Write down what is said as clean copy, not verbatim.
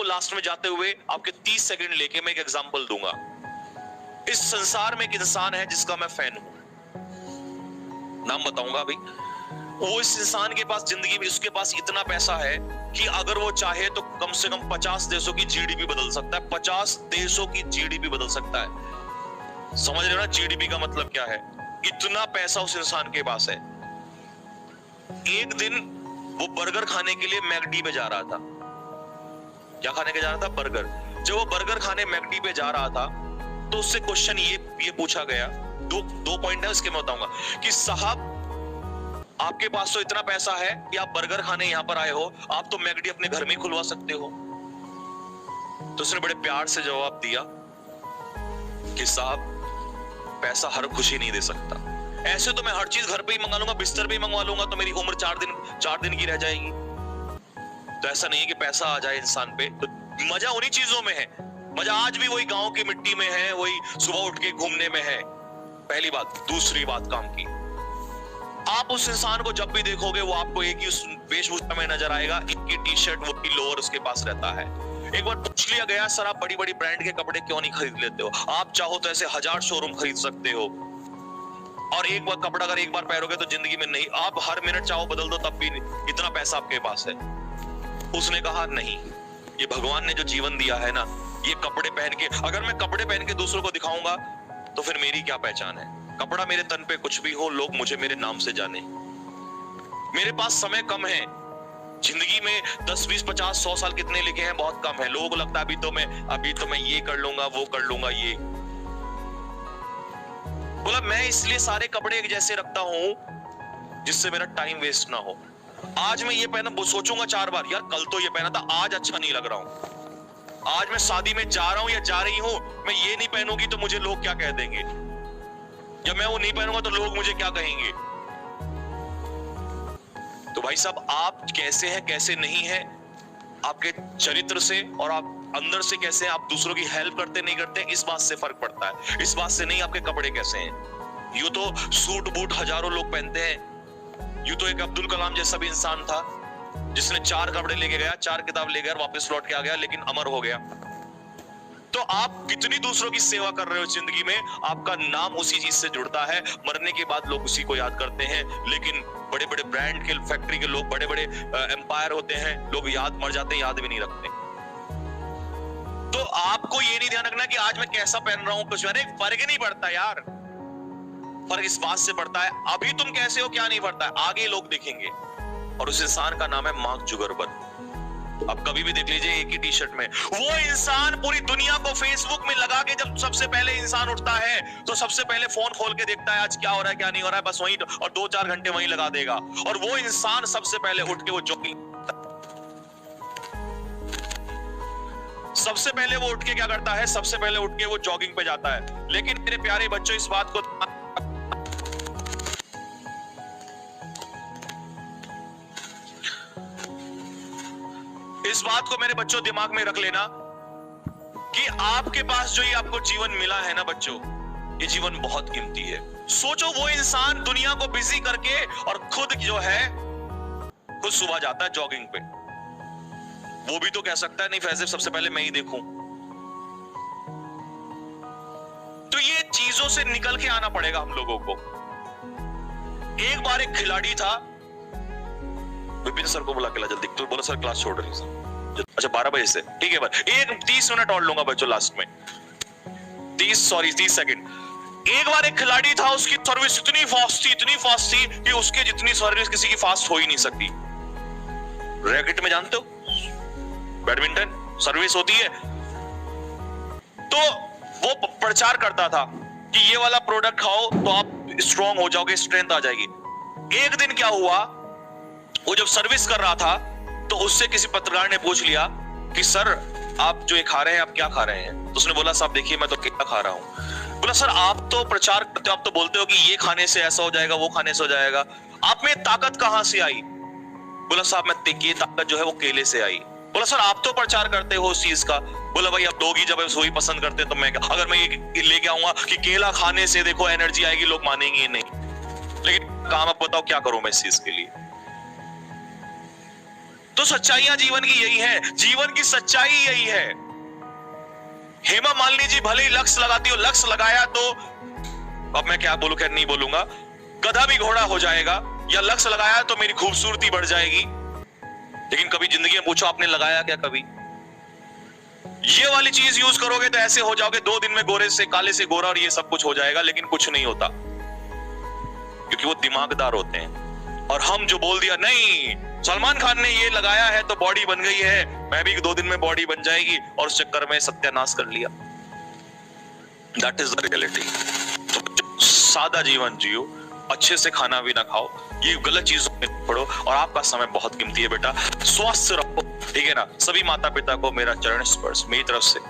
आपको लास्ट में जाते हुए आपके 30 सेकंड लेके मैं एक एग्जांपल दूंगा। इस संसार में एक इंसान है जिसका मैं फैन हूं, नाम बताऊंगा भाई। वो इस इंसान के पास जिंदगी में उसके पास इतना पैसा है कि अगर वो चाहे तो कम से कम 50 देशों की जीडीपी बदल सकता है। 50 देशों की जीडीपी बदल सकता है। समझ रहे हो ना जीडीपी का मतलब क्या है? इतना पैसा उस इंसान के पास है। एक दिन वो बर्गर खाने के लिए मैकडी पे जा रहा था। क्या खाने के जा रहा था? बर्गर। जब वो बर्गर खाने मैकडी पे जा रहा था तो उससे क्वेश्चन ये पूछा गया, दो पॉइंट है उसके मैं बताऊंगा, कि साहब आपके पास तो इतना पैसा है कि आप बर्गर खाने यहां पर आए हो, आप तो मैकडी अपने घर में ही खुलवा सकते हो। तो उसने बड़े प्यार से जवाब दिया कि साहब पैसा हर खुशी नहीं दे सकता। ऐसे तो मैं हर चीज घर पे ही मंगा लूंगा, बिस्तर पे ही मंगवा लूंगा तो मेरी उम्र 4 दिन की रह जाएगी। तो ऐसा नहीं है कि पैसा आ जाए इंसान पे। तो मजा उन्हीं चीजों में है। मजा आज भी वही गांव की मिट्टी में है, वही सुबह उठ के घूमने में है। पहली बात। दूसरी बात काम की, आप उस इंसान को जब भी देखोगे वो आपको एक ही उस वेशभूषा में नजर आएगा, एक ही टी शर्ट, वो ही लोअर उसके पास रहता है। एक बार पूछ लिया गया, सर आप बड़ी बड़ी ब्रांड के कपड़े क्यों नहीं खरीद लेते हो? आप चाहो तो ऐसे 1000 शोरूम खरीद सकते हो, और एक बार कपड़ा अगर एक बार पहनोगे तो जिंदगी में नहीं, आप हर मिनट चाहो बदल दो तब भी नहीं, इतना पैसा आपके पास है। उसने कहा नहीं, ये भगवान ने जो जीवन दिया है ना, ये कपड़े पहन के, अगर मैं कपड़े पहन के दूसरों को दिखाऊंगा तो फिर मेरी क्या पहचान है? कपड़ा मेरे तन पे कुछ भी हो, लोग मुझे मेरे नाम से जाने। मेरे पास समय कम है। जिंदगी में 10, 20, 50, 100 साल कितने लिखे हैं? बहुत कम है। लोगों को लगता है अभी तो मैं ये कर लूंगा, वो कर लूंगा। ये बोला मैं इसलिए सारे कपड़े एक जैसे रखता हूं जिससे मेरा टाइम वेस्ट ना हो। आज मैं ये पहना, सोचूंगा 4 बार, यार कल तो ये पहना था, आज अच्छा नहीं लग रहा हूं। आज मैं शादी में जा रहा हूं या जा रही हूं, मैं ये नहीं पहनूंगी तो मुझे लोग क्या कह देंगे, जब मैं वो नहीं पहनूंगा तो लोग मुझे क्या कहेंगे। तो भाई साहब आप कैसे हैं कैसे नहीं है, आपके चरित्र से और आप अंदर से कैसे हैं, आप दूसरों की हेल्प करते नहीं करते, इस बात से फर्क पड़ता है। इस बात से नहीं आपके कपड़े कैसे हैं। यूं तो सूट बूट हजारों लोग पहनते हैं। यूं तो एक अब्दुल कलाम जैसा भी इंसान था जिसने 4 कपड़े लेके गया, 4 किताब ले गया, वापस लौट के आ गया, लेकिन अमर हो गया। तो आप कितनी दूसरों की सेवा कर रहे हो जिंदगी में, आपका नाम उसी चीज से जुड़ता है। मरने के बाद लोग उसी को याद करते हैं, लेकिन बड़े बड़े ब्रांड के, फैक्ट्री के लोग, बड़े बड़े एम्पायर होते हैं, लोग याद मर जाते हैं, याद भी नहीं रखते। तो आपको ये नहीं ध्यान रखना कि आज मैं कैसा पहन रहा हूं, कुछ फर्क ही नहीं पड़ता यार। फर्क इस बात से पड़ता है अभी तुम कैसे हो क्या नहीं पड़ता है, आगे लोग देखेंगे। और उस इंसान का नाम है मार्क जुकरबर्ग। अब कभी भी देख लीजिए एक ही टी शर्ट में, वो इंसान पूरी दुनिया को फेसबुक में लगा के जब सबसे पहले इंसान उठता है तो सबसे पहले फोन खोल के देखता है आज क्या हो रहा है क्या नहीं हो रहा है, बस वहीं, और 2-4 घंटे वहीं लगा देगा। और वो इंसान सबसे पहले उठ के वो जॉगिंग, सबसे पहले वो उठ के क्या करता है, सबसे पहले उठ के वो जॉगिंग पे जाता है। लेकिन मेरे प्यारे बच्चों इस बात को मेरे बच्चों दिमाग में रख लेना कि आपके पास जो ये आपको जीवन मिला है ना बच्चों, ये जीवन बहुत कीमती है। सोचो वो इंसान दुनिया को बिजी करके और खुद जो है खुद सुबह जाता है जॉगिंग पे। वो भी तो कह सकता है नहीं फैज़ सबसे पहले मैं ही देखूं। तो ये चीजों से निकल के आना पड़ेगा हम लोगों को। एक बार एक खिलाड़ी था, विपिन सर को बुला के ला जल्दी, तो बोला सर क्लास छोड़ रही सर। अच्छा 12 बजे से ठीक है, बस एक 30 मिनट और लूंगा बच्चों लास्ट में, 30 सेकंड। एक बार एक खिलाड़ी था, उसकी सर्विस इतनी फास्ट थी कि उसके जितनी सर्विस किसी की फास्ट हो ही नहीं सकती। रैकेट में जानते हो बैडमिंटन सर्विस होती है, तो वो प्रचार करता था कि ये वाला प्रोडक्ट खाओ तो आप स्ट्रांग हो जाओगे, स्ट्रेंथ आ जाएगी। एक दिन क्या हुआ, वो जब सर्विस कर रहा था तो उससे किसी पत्रकार ने पूछ लिया कि सर आप जो ये खा रहे हैं आप क्या खा रहे हैं? तो उसने बोला साहब देखिए मैं तो केला खा रहा हूं। बोला सर आप तो प्रचार करते हो, आप तो बोलते हो कि ये खाने से ऐसा हो जाएगा, वो खाने से हो जाएगा, आप में ताकत कहां से आई? बोला साहब मैं ये ताकत जो है वो केले से आई। बोला सर आप तो प्रचार करते हो उस चीज का। बोला भाई अब लोग ही जब वही पसंद करते तो मैं अगर मैं ये लेके आऊंगा कि केला खाने से देखो एनर्जी आएगी, लोग मानेंगे नहीं। लेकिन काम आप बताओ क्या करूं मैं इस चीज के लिए? तो सच्चाइयां जीवन की यही है, जीवन की सच्चाई यही है। हेमा मालिनी जी भले ही लक्ष्य लगाती हो, लक्ष्य लगाया तो अब मैं क्या बोलूं, क्या नहीं बोलूंगा, गधा भी घोड़ा हो जाएगा, या लक्ष्य लगाया तो मेरी खूबसूरती बढ़ जाएगी। लेकिन कभी जिंदगी में पूछो आपने लगाया क्या? कभी ये वाली चीज यूज करोगे तो ऐसे हो जाओगे 2 दिन में गोरे से काले से गोरा और ये सब कुछ हो जाएगा, लेकिन कुछ नहीं होता, क्योंकि वो दिमागदार होते हैं। और हम जो बोल दिया नहीं सलमान खान ने ये लगाया है तो बॉडी बन गई है, मैं भी 2 दिन में बॉडी बन जाएगी, और उस चक्कर में सत्यानाश कर लिया। That is the reality. तो सादा जीवन जियो, अच्छे से खाना भी ना खाओ, ये गलत चीजों में पढ़ो, और आपका समय बहुत कीमती है बेटा, स्वस्थ रहो, ठीक है ना। सभी माता पिता को मेरा चरण स्पर्श मेरी तरफ से